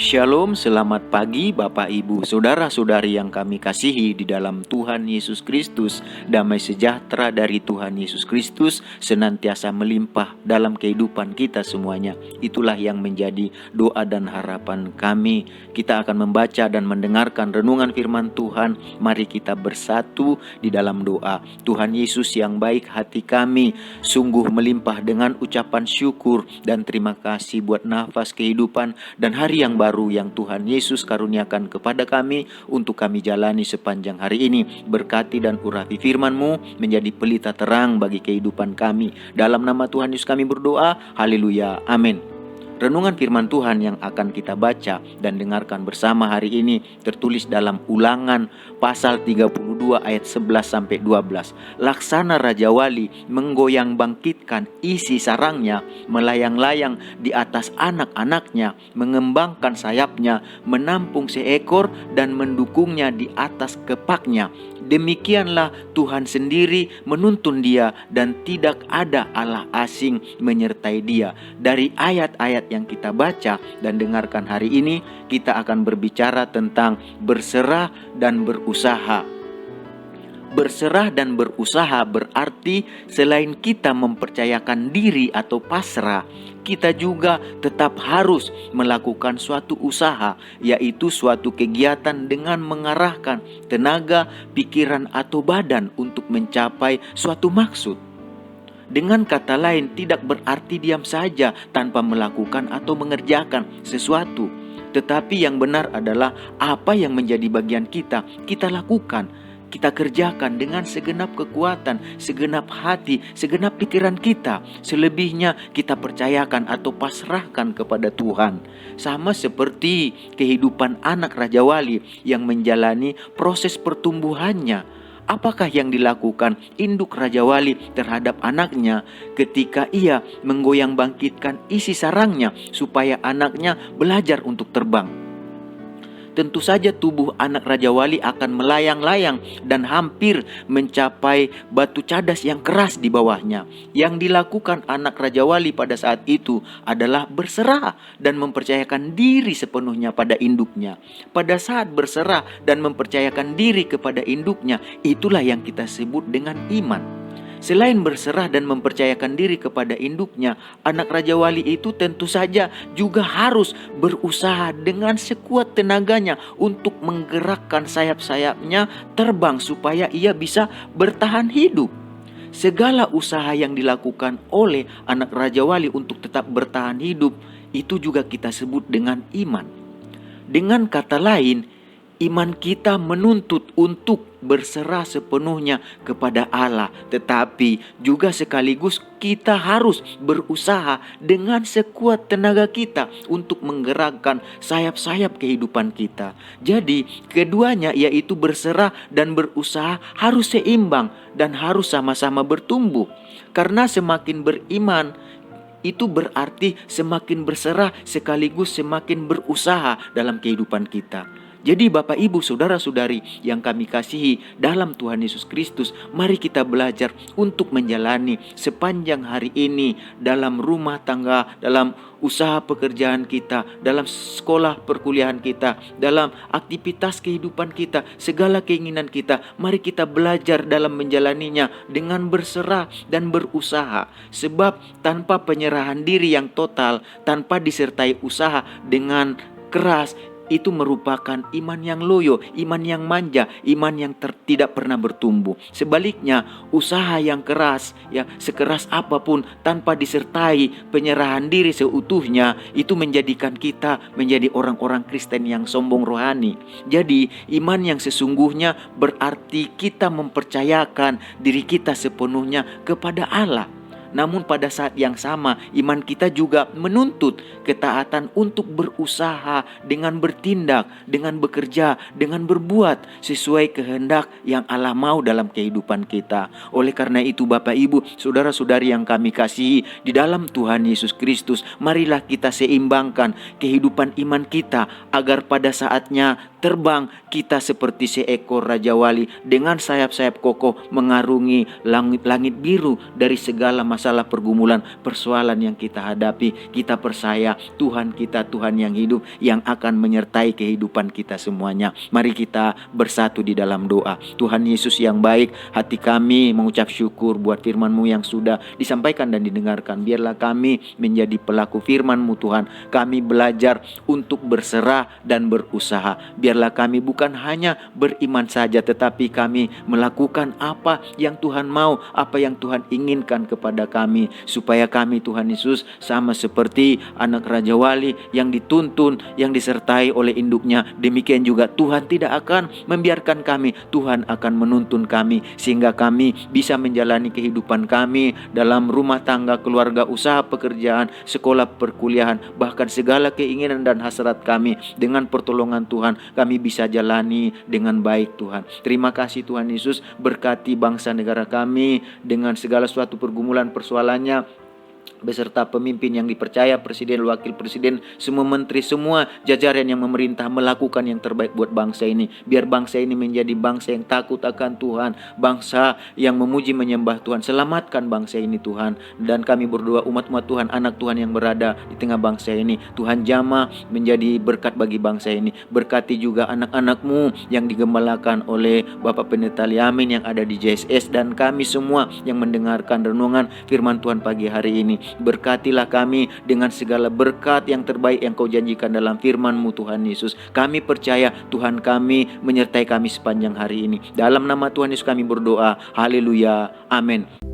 Shalom, selamat pagi Bapak Ibu, Saudara-saudari yang kami kasihi di dalam Tuhan Yesus Kristus. Damai sejahtera dari Tuhan Yesus Kristus senantiasa melimpah dalam kehidupan kita semuanya. Itulah yang menjadi doa dan harapan kami. Kita akan membaca dan mendengarkan renungan firman Tuhan. Mari kita bersatu di dalam doa. Tuhan Yesus yang baik, hati kami sungguh melimpah dengan ucapan syukur dan terima kasih buat nafas kehidupan dan hari yang baru yang Tuhan Yesus karuniakan kepada kami untuk kami jalani sepanjang hari ini. Berkati dan urapi firman-Mu menjadi pelita terang bagi kehidupan kami. Dalam nama Tuhan Yesus kami berdoa. Haleluya. Amin. Renungan firman Tuhan yang akan kita baca dan dengarkan bersama hari ini tertulis dalam Ulangan pasal 32 ayat 11-12. Laksana Raja Wali menggoyang bangkitkan isi sarangnya, melayang-layang di atas anak-anaknya, mengembangkan sayapnya, menampung seekor dan mendukungnya di atas kepaknya. Demikianlah Tuhan sendiri menuntun dia dan tidak ada Allah asing menyertai dia. Dari ayat-ayat yang kita baca dan dengarkan hari ini, kita akan berbicara tentang berserah dan berusaha. Berserah dan berusaha berarti selain kita mempercayakan diri atau pasrah, kita juga tetap harus melakukan suatu usaha, yaitu suatu kegiatan dengan mengarahkan tenaga, pikiran atau badan untuk mencapai suatu maksud. Dengan kata lain, tidak berarti diam saja tanpa melakukan atau mengerjakan sesuatu. Tetapi yang benar adalah apa yang menjadi bagian kita lakukan. Kita kerjakan dengan segenap kekuatan, segenap hati, segenap pikiran kita. Selebihnya kita percayakan atau pasrahkan kepada Tuhan. Sama seperti kehidupan anak Raja Wali yang menjalani proses pertumbuhannya. Apakah yang dilakukan induk Raja Wali terhadap anaknya ketika ia menggoyang bangkitkan isi sarangnya supaya anaknya belajar untuk terbang? Tentu saja tubuh anak Raja Wali akan melayang-layang dan hampir mencapai batu cadas yang keras di bawahnya. Yang dilakukan anak Raja Wali pada saat itu adalah berserah dan mempercayakan diri sepenuhnya pada induknya. Pada saat berserah dan mempercayakan diri kepada induknya, itulah yang kita sebut dengan iman. Selain berserah dan mempercayakan diri kepada induknya, anak Raja Wali itu tentu saja juga harus berusaha dengan sekuat tenaganya untuk menggerakkan sayap-sayapnya terbang supaya ia bisa bertahan hidup. Segala usaha yang dilakukan oleh anak Raja Wali untuk tetap bertahan hidup, itu juga kita sebut dengan iman. Dengan kata lain, iman kita menuntut untuk berserah sepenuhnya kepada Allah, tetapi juga sekaligus kita harus berusaha dengan sekuat tenaga kita untuk menggerakkan sayap-sayap kehidupan kita. Jadi keduanya, yaitu berserah dan berusaha, harus seimbang dan harus sama-sama bertumbuh. Karena semakin beriman itu berarti semakin berserah sekaligus semakin berusaha dalam kehidupan kita. Jadi Bapak Ibu Saudara-saudari yang kami kasihi dalam Tuhan Yesus Kristus, mari kita belajar untuk menjalani sepanjang hari ini dalam rumah tangga, dalam usaha pekerjaan kita, dalam sekolah perkuliahan kita, dalam aktivitas kehidupan kita, segala keinginan kita. Mari kita belajar dalam menjalaninya dengan berserah dan berusaha. Sebab tanpa penyerahan diri yang total, tanpa disertai usaha dengan keras, itu merupakan iman yang loyo, iman yang manja, iman yang tidak pernah bertumbuh. Sebaliknya, usaha yang keras, ya sekeras apapun tanpa disertai penyerahan diri seutuhnya, itu menjadikan kita menjadi orang-orang Kristen yang sombong rohani. Jadi, iman yang sesungguhnya berarti kita mempercayakan diri kita sepenuhnya kepada Allah. Namun pada saat yang sama, iman kita juga menuntut ketaatan untuk berusaha dengan bertindak, dengan bekerja, dengan berbuat sesuai kehendak yang Allah mau dalam kehidupan kita. Oleh karena itu Bapak Ibu, Saudara-saudari yang kami kasihi di dalam Tuhan Yesus Kristus, marilah kita seimbangkan kehidupan iman kita agar pada saatnya terbang kita seperti seekor Raja Wali dengan sayap-sayap kokoh mengarungi langit-langit biru dari segala masalah masalah, pergumulan, persoalan yang kita hadapi, kita percaya Tuhan kita Tuhan yang hidup, yang akan menyertai kehidupan kita semuanya. Mari kita bersatu di dalam doa. Tuhan Yesus yang baik, hati kami mengucap syukur buat firman-Mu yang sudah disampaikan dan didengarkan. Biarlah kami menjadi pelaku firman-Mu Tuhan. Kami belajar untuk berserah dan berusaha. Biarlah kami bukan hanya beriman saja, tetapi kami melakukan apa yang Tuhan mau, apa yang Tuhan inginkan kepada kami, supaya kami Tuhan Yesus sama seperti anak Raja Wali yang dituntun, yang disertai oleh induknya. Demikian juga Tuhan tidak akan membiarkan kami, Tuhan akan menuntun kami, sehingga kami bisa menjalani kehidupan kami dalam rumah tangga, keluarga, usaha, pekerjaan, sekolah, perkuliahan, bahkan segala keinginan dan hasrat kami dengan pertolongan Tuhan kami bisa jalani dengan baik Tuhan. Terima kasih Tuhan Yesus, berkati bangsa negara kami dengan segala suatu pergumulan persoalannya, beserta pemimpin yang dipercaya, presiden, wakil presiden, semua menteri, semua jajaran yang memerintah melakukan yang terbaik buat bangsa ini. Biar bangsa ini menjadi bangsa yang takut akan Tuhan, bangsa yang memuji menyembah Tuhan. Selamatkan bangsa ini Tuhan. Dan kami berdoa umat-umat Tuhan, anak Tuhan yang berada di tengah bangsa ini, Tuhan jamah menjadi berkat bagi bangsa ini. Berkati juga anak-anak-Mu yang digembalakan oleh Bapak Pendeta Liamin yang ada di JSS, dan kami semua yang mendengarkan renungan firman Tuhan pagi hari ini. Berkatilah kami dengan segala berkat yang terbaik yang Kau janjikan dalam firman-Mu Tuhan Yesus. Kami percaya Tuhan kami menyertai kami sepanjang hari ini. Dalam nama Tuhan Yesus kami berdoa. Haleluya. Amin.